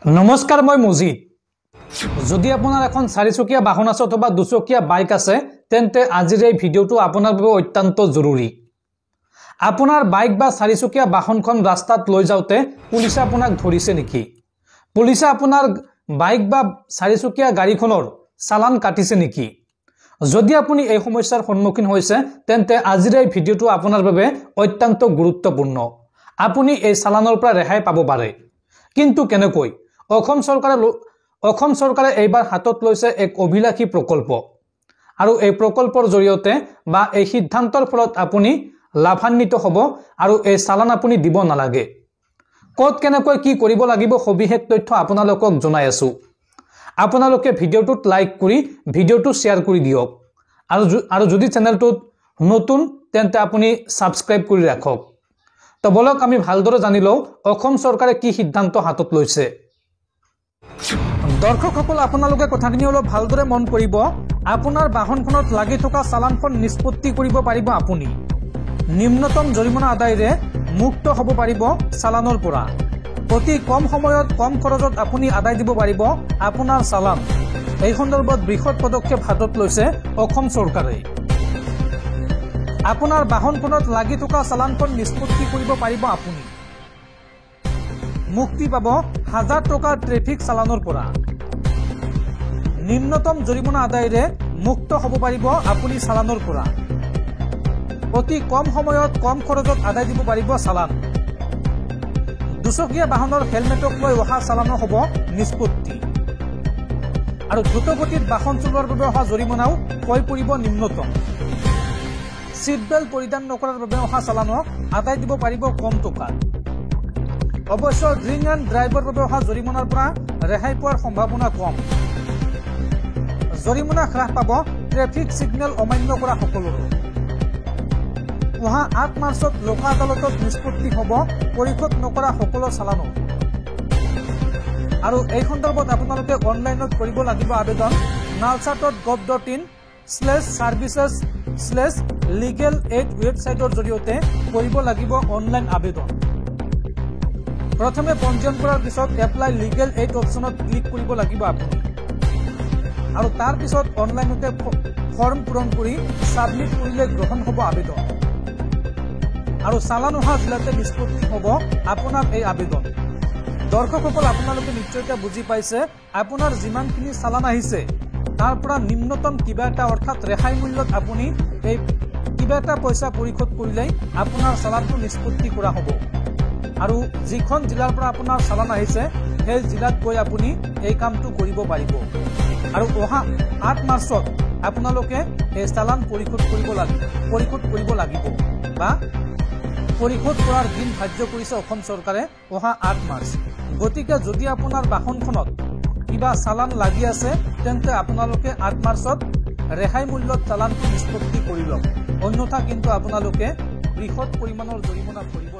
নমস্কাৰ মই মজিদ যদি আপোনাৰ এখন চাৰিচকীয়া বাহন আছে অথবা দুচকীয়া বাইক আছে তেন্তে আজিৰ এই ভিডিওটো আপোনাৰ বাবে অত্যন্ত জৰুৰী আপোনাৰ বাইক বা চাৰিচকীয়া বাহনখন ৰাস্তাত লৈ যাওতে পুলিচে আপোনাক ধৰিছে নেকি পুলিচে আপোনাৰ বাইক বা চাৰিচকীয়া গাড়ীখনৰ চালান কাটিছে নেকি যদি আপুনি এই সমস্যাৰ সন্মুখীন হৈছে তেন্তে আজিৰ এই ভিডিওটো আপোনাৰ বাবে অত্যন্ত গুৰুত্বপূৰ্ণ আপুনি এই চালানৰ পৰা ৰেহাই পাব পাৰে কিন্তু কেনেকৈ অসম চৰকাৰে এইবাৰ হাতত লৈছে এক অভিলাষী প্ৰকল্প আৰু এই প্ৰকল্পৰ জৰিয়তে বা এই সিদ্ধান্তৰ ফলত আপুনি লাভান্বিত হ'ব আৰু এই চালান আপুনি দিব নালাগে ক'ত কেনেকৈ কি কৰিব লাগিব সবিশেষ তথ্য আপোনালোকক জনাই আছো আপোনালোকে ভিডিওটোত লাইক কৰি ভিডিওটো শেয়াৰ কৰি দিয়ক আৰু যদি চেনেলটোত নতুন তেন্তে আপুনি সাবস্ক্ৰাইব কৰি ৰাখক তো বলক আমি ভালদৰে জানি লওঁ অসম চৰকাৰে কি সিদ্ধান্ত হাতত লৈছে দৰ্শকসকল আপোনালোকে কথাখিনি অলপ ভালদৰে মন কৰিব আপোনাৰ বাহনখনত লাগি থকা চালানখন নিষ্পত্তি কৰিব পাৰিব আপুনি নিম্নতম জৰিমনা আদায়ৰে মুক্ত হ'ব পাৰিব চালানৰ পৰা অতি কম সময়ত কম খৰচত আপুনি আদায় দিব পাৰিব আপোনাৰ চালান এই সন্দৰ্ভত বৃহৎ পদক্ষেপ হাতত লৈছে অসম চৰকাৰে আপোনাৰ বাহনখনত লাগি থকা চালানখন নিষ্পত্তি কৰিব পাৰিব আপুনি মুক্তি পাব 1000 টকাৰ ট্ৰেফিক চালানৰ পৰা নিম্নতম জৰিমনা আদায়ৰে মুক্ত হ'ব পাৰিব আপুনি চালানৰ পৰা অতি কম সময়ত কম খৰচত আদায় দিব পাৰিব চালান দুচকীয়া বাহনৰ হেলমেটক লৈ অহা চালানো হ'ব নিষ্পত্তি আৰু দ্ৰুতগতিত বাহন চলোৱাৰ বাবে অহা জৰিমনাও হৈ পৰিব নিম্নতম সিট বেল্ট পৰিধান নকৰাৰ বাবে অহা চালানো আদায় দিব পাৰিব কম টকা অৱশ্য ড্ৰিংক এণ্ড ড্ৰাইভৰ বাবে অহা জৰিমনাৰ পৰা ৰেহাই পোৱাৰ সম্ভাৱনা কম জৰিমনা হ্ৰাস পাব ট্ৰেফিক সিগনেল অমান্য কৰা সকলোৰে অহা 8 মাৰ্চত লোক আদালতত নিষ্পত্তি হ'ব পৰিশোধ নকৰা সকলো চালানো আৰু এই সন্দৰ্ভত আপোনালোকে অনলাইনত কৰিব লাগিব আবেদন nalsa.gov.in/services/legal8 ৱেবছাইটৰ জৰিয়তে কৰিব লাগিব অনলাইন আবেদন প্ৰথমে পঞ্জীয়ন কৰাৰ পিছত এপ্লাই লিগেল 8 অপচনত ক্লিক কৰিব লাগিব আপুনি আৰু তাৰ পিছত অনলাইনতে ফৰ্ম পূৰণ কৰি সাবমিট কৰিলে গ্ৰহণ হ'ব আবেদন আৰু চালান অহা জিলাতে নিষ্পত্তি হ'ব আপোনাৰ এই আবেদন দৰ্শকসকল আপোনালোকে নিশ্চয়কৈ বুজি পাইছে আপোনাৰ যিমানখিনি চালান আহিছে তাৰ পৰা নিম্নতম কিবা এটা অৰ্থাৎ ৰেহাই মূল্যত আপুনি এই কিবা এটা পইচা পৰিশোধ কৰিলে আপোনাৰ চালানটো নিষ্পত্তি কৰা হ'ব আৰু যিখন জিলাৰ পৰা আপোনাৰ চালান আহিছে সেই জিলাত গৈ আপুনি এই কামটো কৰিব পাৰিব আৰু অহা 8 মাৰ্চত আপোনালোকে এই চালান পৰিশোধ কৰিব লাগিব বা পৰিশোধ কৰাৰ দিন ধাৰ্য কৰিছে অসম চৰকাৰে অহা 8 মাৰ্চ গতিকে যদি আপোনাৰ বাহনখনত কিবা চালান লাগি আছে তেন্তে আপোনালোকে 8 মাৰ্চত ৰেহাই মূল্যত চালানটো নিষ্পত্তি কৰি লওক অন্যথা কিন্তু আপোনালোকে বৃহৎ পৰিমাণৰ জৰিমনা ভৰিব